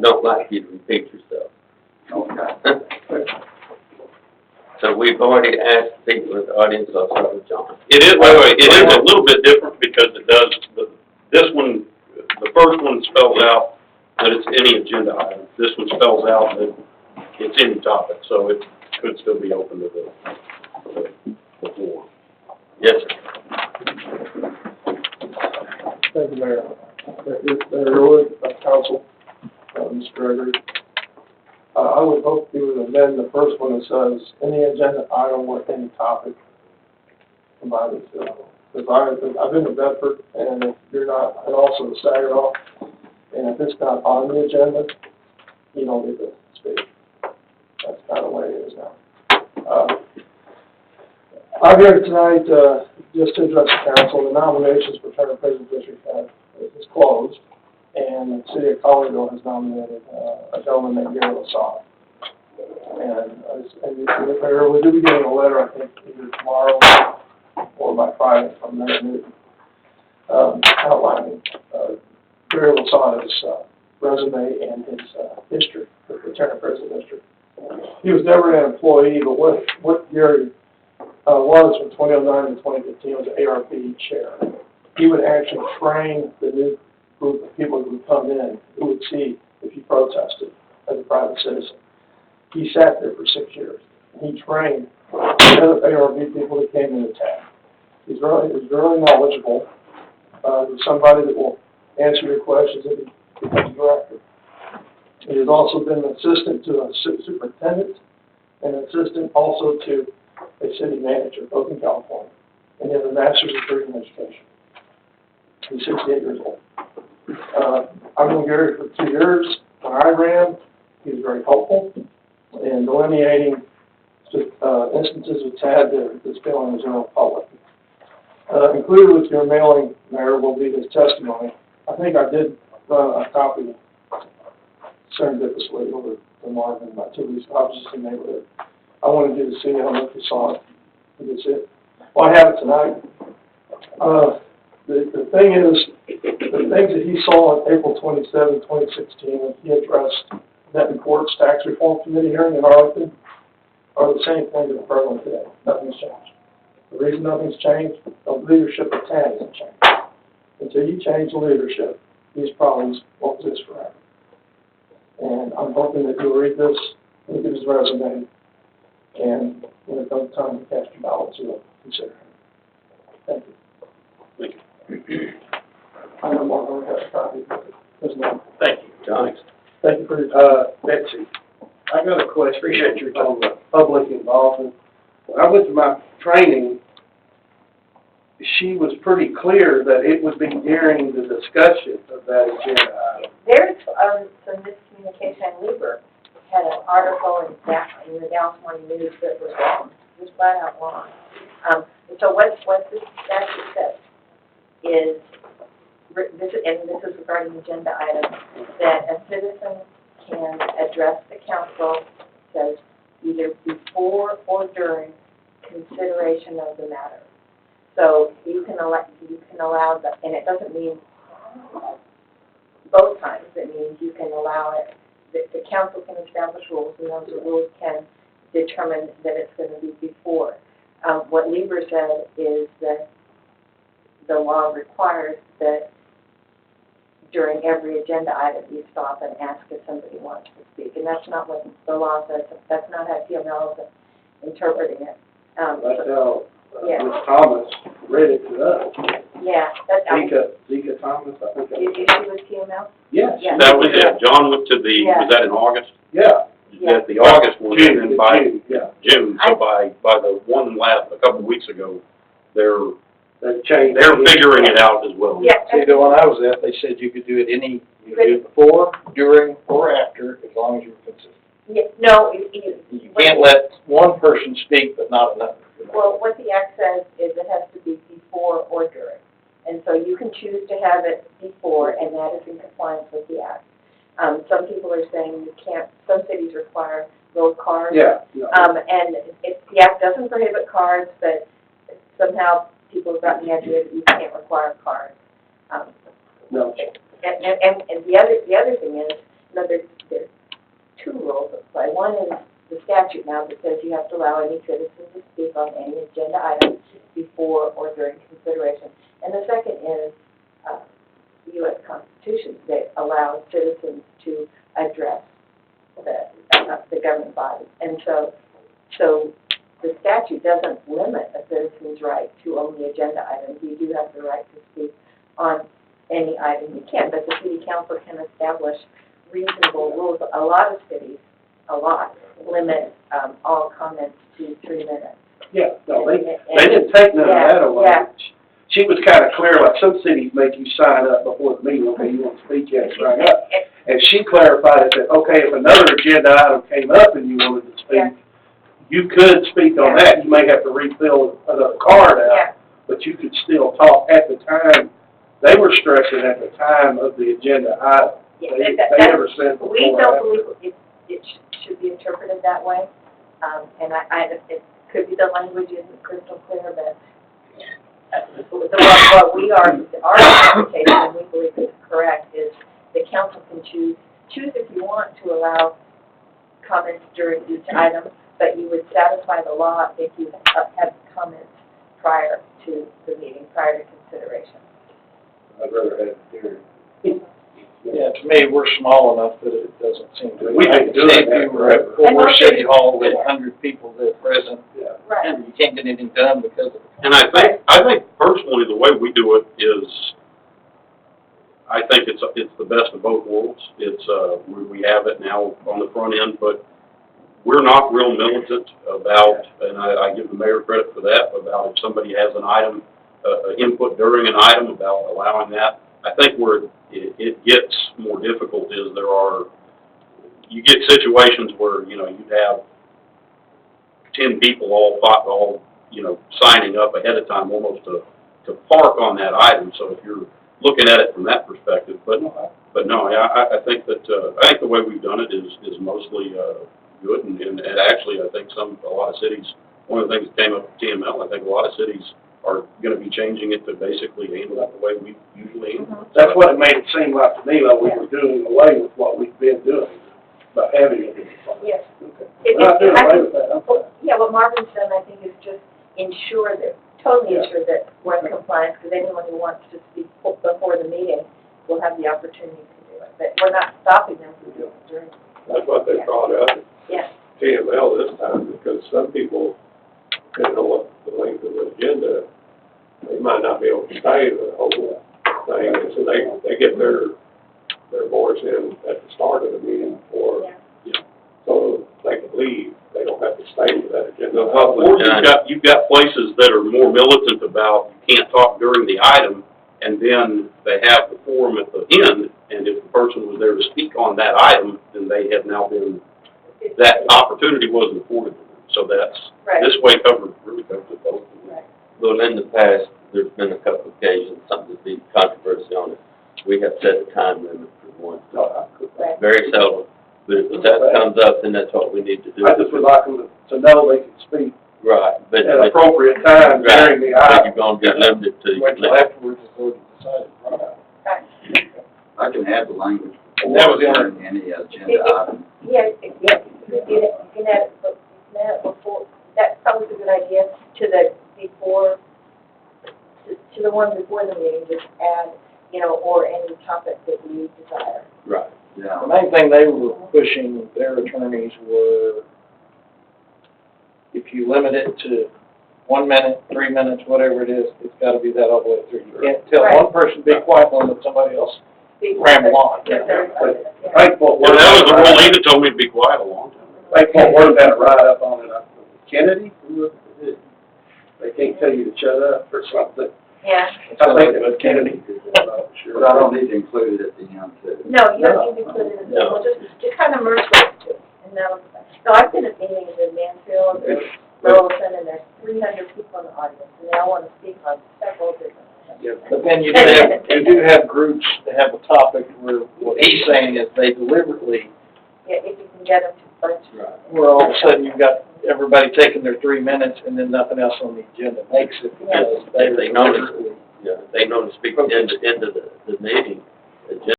don't like you to repeat yourself. Okay. So we've already asked people in the audience, I'll start with John. It is, wait, it is a little bit different because it does, this one, the first one spells out that it's any agenda item. This one spells out that it's any topic, so it could still be open to the floor. Yes, sir. Thank you, Mayor. Mayor Wood, Council, Mr. Gregory. I would hope you would amend the first one that says, any agenda item or any topic provided to, because I've been to Bedford, and if you're not, and also to Saginaw, and if it's not on the agenda, you don't get to speak. That's kind of the way it is now. I'm here tonight, just to address the council. The nominations for Turner Prison District is closed, and the city of Colorado has nominated a gentleman named Gary Lasada. And we do be getting a letter, I think, either tomorrow or by Friday from Mayor Newton, outlining Gary Lasada's resume and his history with the Turner Prison District. He was never an employee, but what Gary was from 2009 to 2015 was an ARP chair. He would actually train the new group of people who would come in who would see if he protested as a private citizen. He sat there for 6 years. He trained the other ARP people that came in to attack. He's really knowledgeable. He's somebody that will answer your questions if he becomes director. He has also been an assistant to a superintendent and an assistant also to a city manager, both in California. And he has a master's degree in education. He's 68 years old. I've known Gary for 2 years. When I ran, he was very helpful in delineating instances of TAD that's been on the general public. Included with your mailing, Mayor, will be his testimony. I think I did run a copy serendipitously over to Marvin about 2 weeks ago. I was just in the neighborhood. I wanted you to see it. I don't know if you saw it. You can see it. Well, I have it tonight. The thing is, the things that he saw on April 27, 2016, when he addressed that Reports Tax Reform Committee hearing in Arlington, are the same things that are prevalent today. Nothing's changed. The reason nothing's changed, the leadership of TAD hasn't changed. Until you change the leadership, these problems won't exist forever. And I'm hoping that you'll read this, look at his resume, and when it comes time to cast your ballots, you'll consider him. Thank you. Thank you. I know Mark already has a copy of it. There's no. Thank you, John. Thank you for your time. Betsy, I got a question. Appreciate your talking about public involvement. When I went to my training, she was pretty clear that it would be during the discussion of that agenda item. There's some miscommunication. Lieber had an article in the Dallas Morning News that was wrong. It was flat out wrong. So what this statute says is, this is regarding agenda items, that a citizen can address the council, says either before or during consideration of the matter. So you can allow that, and it doesn't mean both times. It means you can allow it. The council can establish rules, and those rules can determine that it's going to be before. What Lieber said is that the law requires that during every agenda item you stop and ask if somebody wants to speak, and that's not what the law says. That's not how TML is interpreting it. That's how yeah. Ms. Thomas read it to us. Yeah, that's Zika Thomas, I think. Is she with TML? Yes. Yeah. That was it. John went to the, Yeah. was that in August? Yeah. At the August one, and then by June. So by the one a couple of weeks ago, they're They've changed. figuring it out as well. Yeah. See, the one I was at, they said you could do it you could do it before, during, or after, as long as you're consistent. Yeah, no, You can't let one person speak, but not another. well, what the act says is it has to be before or during. And so you can choose to have it before, and that is in compliance with the act. Some people are saying you can't, some cities require little cards. Yeah. And the act doesn't prohibit cards, but somehow people have gotten the idea that you can't require cards. No. And the other thing is, no, there's two rules that apply. One is the statute now that says you have to allow any citizen to speak on any agenda item before or during consideration. And the second is, the U.S. Constitution that allows citizens to address the governing body. And so the statute doesn't limit a citizen's right to only agenda items. You do have the right to speak on any item you can, but the city council can establish reasonable rules. A lot of cities, limit all comments to 3 minutes. Yeah, no, they didn't take none of that away. Yeah. She was kind of clear, like some cities make you sign up before the meeting, okay, you want to speak, you have to sign up. And she clarified it that, okay, if another agenda item came up and you wanted to speak, you could speak on that. You may have to refill another card out, but you could still talk at the time. They were stressing at the time of the agenda item. They never said before. We don't believe it should be interpreted that way. And it could be the language isn't crystal clear, but what we are, our interpretation, we believe is correct, is the council can choose if you want to allow comments during each item, but you would satisfy the law if you have comments prior to the meeting, prior to consideration. I'd rather have it here. Yeah, to me, we're small enough that it doesn't seem to. We can do it. If we were at Fort City Hall with 100 people that are present, Right. and you can't get anything done because of it. And I think personally, the way we do it is, I think it's the best of both worlds. It's, we have it now on the front end, but we're not real militant about, and I give the mayor credit for that, about if somebody has an item, input during an item, about allowing that. I think where it gets more difficult is you get situations where, you'd have 10 people all signing up ahead of time almost to park on that item. So if you're looking at it from that perspective, but no, I think that, I think the way we've done it is mostly, good, and actually I think a lot of cities, one of the things that came up with TML, I think a lot of cities are gonna be changing it to basically handle it the way we usually handle it. That's what it made it seem like to me, like we were doing away with what we've been doing, by having it. Yes. Okay. We're not doing away with that, okay. Yeah, what Marvin's done, I think, is just totally ensure that we're in compliance, because anyone who wants to speak before the meeting will have the opportunity to do it. But we're not stopping them from doing it during. That's what they brought up at Yeah. TML this time, because some people didn't know what the length of the agenda, they might not be able to stay the whole thing, and so they get their voice in at the start of the meeting, so they can leave, they don't have to stay with that agenda. Or you've got places that are more militant about you can't talk during the item, and then they have the forum at the end, and if the person was there to speak on that item, then they have now been, that opportunity wasn't afforded to them. So that's, this way really covers it both. Right. Well, in the past, there's been a couple of occasions, something to be controversial on it. We have set a time limit for one. Right. Very seldom, but if that comes up, then that's what we need to do. I just would like them to know they can speak Right, but. at appropriate time during the But item. you're gonna be limited to. Wait till afterwards before you decide. Right. I can add the language. And that was the only- During any agenda item. Yes, you can add it before, that's probably a good idea, to the one before the meeting, just add, or any topic that you desire. Right. Yeah. The main thing they were pushing, their attorneys, were if you limit it to 1 minute, 3 minutes, whatever it is, it's gotta be that all the way through. You can't tell one person to be quiet and let somebody else ramble on. I think Fort Well, Worth, that was the rule, he even told me to be quiet a long time. I think Fort Worth had a write-up on it, Kennedy, they can't tell you to shut up or something. Yeah. I think it was Kennedy. I'm not sure. But I don't need to include it at the end too. No, you don't need to put it in, No. well, just kind of merge those two, and that'll be fine. So I've been at meetings in Mansfield, or Burleson, and there's 300 people in the audience, and they all want to speak on several different things. But then you do have groups that have a topic where what he's saying is they deliberately, Yeah, if you can get them to bunch. Right. where all of a sudden you've got everybody taking their 3 minutes and then nothing else on the agenda makes it because They they notice. deliberately. Yeah, they know to speak into the meeting,